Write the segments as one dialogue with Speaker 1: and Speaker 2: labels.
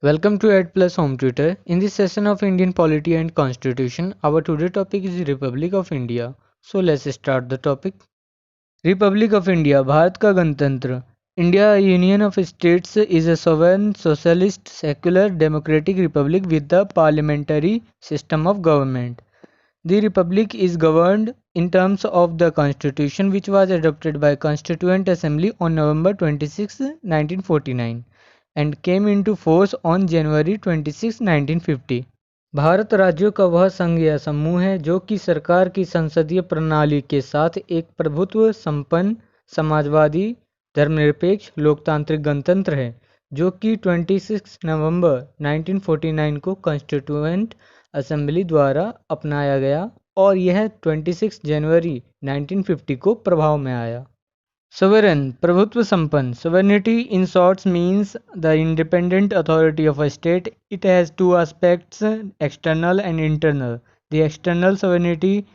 Speaker 1: Welcome to Ed Plus Home Tutor. In this session of Indian Polity and Constitution, our today topic is Republic of India. So let's start the topic. Republic of India, Bharat का गणतंत्र. India, a union of states, is a sovereign, socialist, secular, democratic republic with a parliamentary system of government. The republic is governed in terms of the constitution which was adopted by Constituent Assembly on November 26, 1949 and came into force on January 26, 1950. Bharat राज्यों का वह संघ या समूह है जो कि सरकार की संसदीय प्रणाली के साथ एक प्रभुत्व संपन्न समाजवादी धर्मनिरपेक्ष लोकतांत्रिक गणतंत्र है जो कि 26 नवंबर 1949 को कॉन्स्टिट्यूएंट असेंबली द्वारा अपनाया गया और यह 26 जनवरी 1950 को प्रभाव में आया। Sovereign, प्रभुत्व संपन्न. Sovereignty in short means the independent authority of a state. It has two aspects, external and internal. The external sovereignty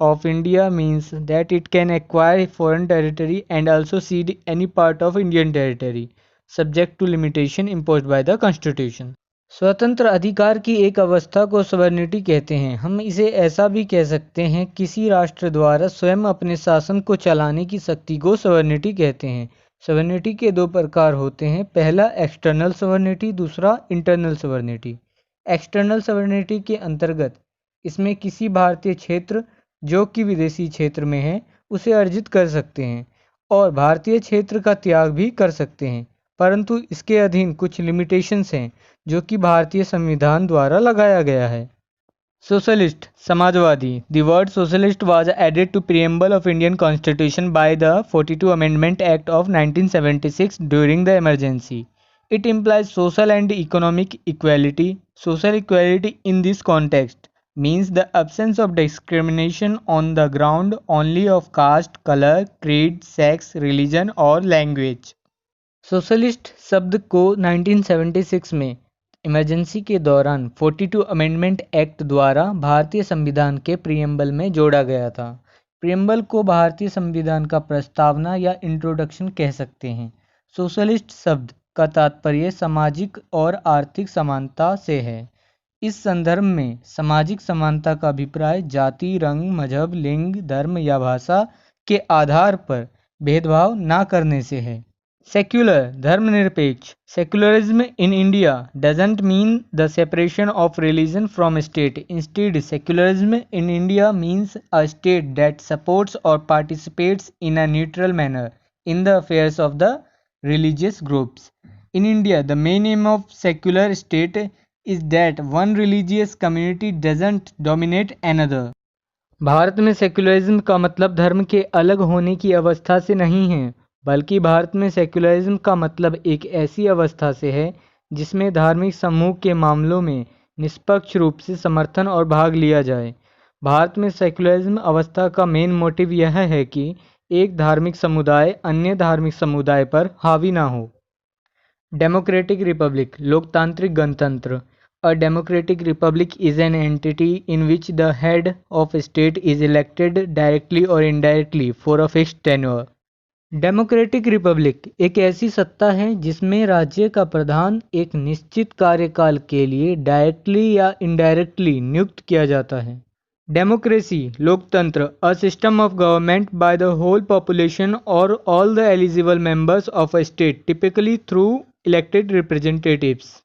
Speaker 1: of India means that it can acquire foreign territory and also cede any part of Indian territory, subject to limitation imposed by the Constitution. स्वतंत्र अधिकार की एक अवस्था को sovereignty कहते हैं। हम इसे ऐसा भी कह सकते हैं किसी राष्ट्र द्वारा स्वयं अपने शासन को चलाने की शक्ति को सॉवरेनिटी कहते हैं। सॉवरेनिटी के दो प्रकार होते हैं, पहला एक्सटर्नल सॉवरेनिटी, दूसरा इंटरनल सॉवरेनिटी। एक्सटर्नल सॉवरेनिटी के अंतर्गत इसमें किसी भारतीय क्षेत्र जो कि विदेशी क्षेत्र में है उसे अर्जित कर सकते हैं और भारतीय क्षेत्र का त्याग भी कर सकते हैं, परंतु इसके अधीन कुछ लिमिटेशंस हैं जो कि भारतीय संविधान द्वारा लगाया गया है। Socialist, Samajwadi. The word socialist was added to preamble of Indian Constitution by the 42 Amendment Act of 1976 during the emergency. It implies social and economic equality. Social equality in this context means the absence of discrimination on the ground only of caste, color, creed, sex, religion or language. Socialist शब्द को 1976 में emergency के दौरान 42 amendment act द्वारा भारतीय संविधान के preamble में जोड़ा गया था। प्रीएम्बल को भारतीय संविधान का प्रस्तावना या इंट्रोडक्शन कह सकते हैं। सोशलिस्ट शब्द का तात्पर्य सामाजिक और आर्थिक समानता से है। इस संदर्भ में सामाजिक समानता का अभिप्राय जाति, रंग, मजहब, लिंग, धर्म या भाषा के आधार पर भेदभाव न करने से है। सेक्युलर, धर्मनिरपेक्ष. Secularism in India doesn't mean the separation of religion from state. Instead, secularism in India means a state that supports or participates in a neutral manner in the affairs of the religious groups. In India, the main aim of secular state is that one religious community doesn't dominate another. Bharat में secularism का मतलब धर्म के अलग होने की अवस्था से नहीं है, बल्कि भारत में सेक्युलरिज्म का मतलब एक ऐसी अवस्था से है जिसमें धार्मिक समूह के मामलों में निष्पक्ष रूप से समर्थन और भाग लिया जाए। भारत में सेक्युलरिज्म अवस्था का मेन मोटिव यह है कि एक धार्मिक समुदाय अन्य धार्मिक समुदाय पर हावी ना हो। डेमोक्रेटिक रिपब्लिक, लोकतांत्रिक गणतंत्र. A democratic republic is an entity in which the head of a state is elected directly or indirectly for a fixed tenure. Democratic Republic एक ऐसी सत्ता है जिसमें राज्य का प्रधान एक निश्चित कार्यकाल के लिए डायरेक्टली या इनडायरेक्टली नियुक्त किया जाता है। डेमोक्रेसी, लोकतंत्र, a system of government by the whole population और all the eligible members of a state typically through elected representatives.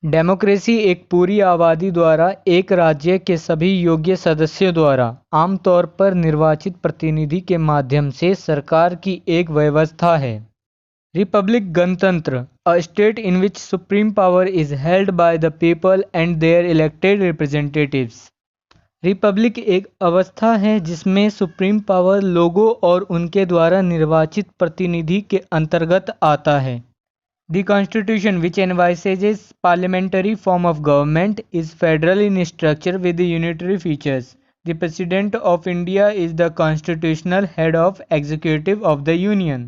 Speaker 1: Democracy एक पूरी आबादी द्वारा एक राज्य के सभी योग्य सदस्यों द्वारा आमतौर पर निर्वाचित प्रतिनिधि के माध्यम से सरकार की एक व्यवस्था है। रिपब्लिक, गणतंत्र, a state in which supreme power is held by the people and their elected representatives. Republic एक अवस्था है जिसमें सुप्रीम पावर लोगों और उनके द्वारा निर्वाचित प्रतिनिधि के अंतर्गत आता है। The constitution, which envisages parliamentary form of government, is federal in structure with unitary features. The President of India is the constitutional head of executive of the union.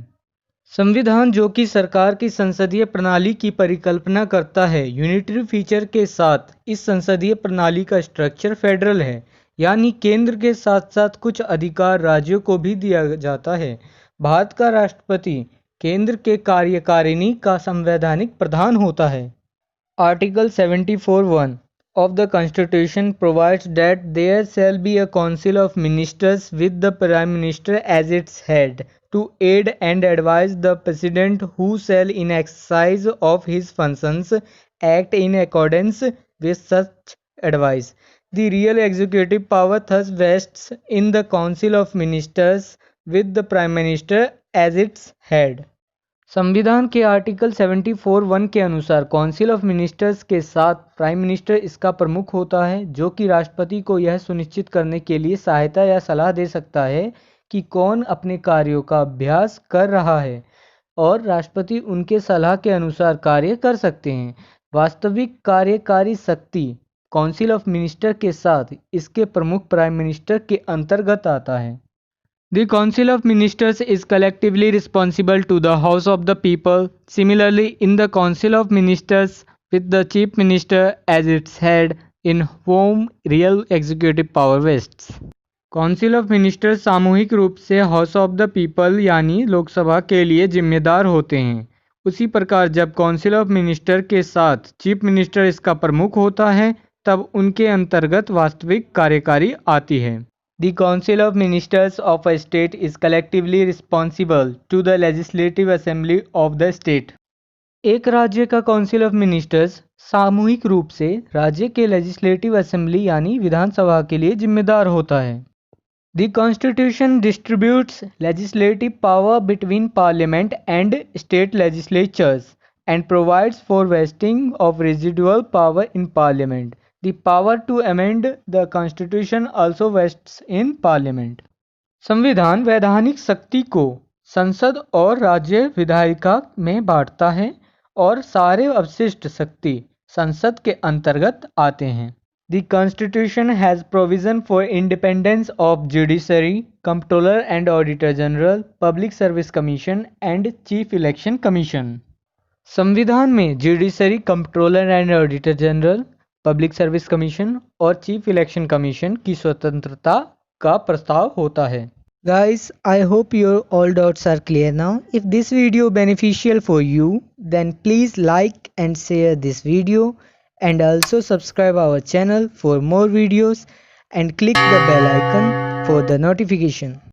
Speaker 1: संविधान जो कि सरकार की संसदीय प्रणाली की परिकल्पना करता है, यूनिटरी फीचर के साथ इस संसदीय प्रणाली का स्ट्रक्चर फेडरल है, यानी केंद्र के साथ साथ कुछ अधिकार राज्यों को भी दिया जाता है। भारत का राष्ट्रपति केंद्र के कार्यकारिणी का संवैधानिक प्रधान होता है। Article 74(1) of the Constitution provides that there shall be a Council of Ministers with the Prime Minister as its head, to aid and advise the President, who shall in exercise of his functions act in accordance with such advice. The real executive power thus rests in the Council of Ministers with the Prime Minister as its head. संविधान के article 74(1) के अनुसार council of ministers के साथ prime minister इसका प्रमुख होता है, जो कि राष्ट्रपति को यह सुनिश्चित करने के लिए सहायता या सलाह दे सकता है कि कौन अपने कार्यों का अभ्यास कर रहा है और राष्ट्रपति उनके सलाह के अनुसार कार्य कर सकते हैं। वास्तविक कार्यकारी शक्ति काउंसिल ऑफ मिनिस्टर के साथ इसके प्रमुख प्राइम मिनिस्टर के अंतर्गत आता है। The Council of Ministers is collectively responsible to the House of the People. Similarly, in the Council of Ministers, with the Chief Minister as its head, in whom real executive power rests. Council of ministers सामूहिक रूप से house of the people यानी लोकसभा के लिए जिम्मेदार होते हैं। उसी प्रकार जब काउंसिल ऑफ मिनिस्टर के साथ चीफ मिनिस्टर इसका प्रमुख होता है, तब उनके अंतर्गत वास्तविक कार्यकारी आती है। The Council of Ministers of a state is collectively responsible to the Legislative Assembly of the state. एक राज्य का काउंसिल ऑफ मिनिस्टर्स सामूहिक रूप से राज्य के लेजिस्लेटिव असेंबली यानी विधानसभा के लिए जिम्मेदार होता है। The Constitution distributes legislative power between Parliament and state legislatures and provides for vesting of residual power in Parliament. The power to amend the Constitution also vests in Parliament. संविधान वैधानिक शक्ति को संसद और राज्य विधायिका में बांटता है और सारे अवशिष्ट शक्ति संसद के अंतर्गत आते हैं। The Constitution has provision for independence of judiciary, comptroller and auditor general, public service commission and chief election commission. संविधान में judiciary, controller and auditor general, public service commission और चीफ इलेक्शन कमीशन की स्वतंत्रता का प्रस्ताव होता है। Guys, I hope your all doubts are clear now. If this video beneficial for you, then please like and share this video and also subscribe our channel for more videos and click the bell icon for the notification.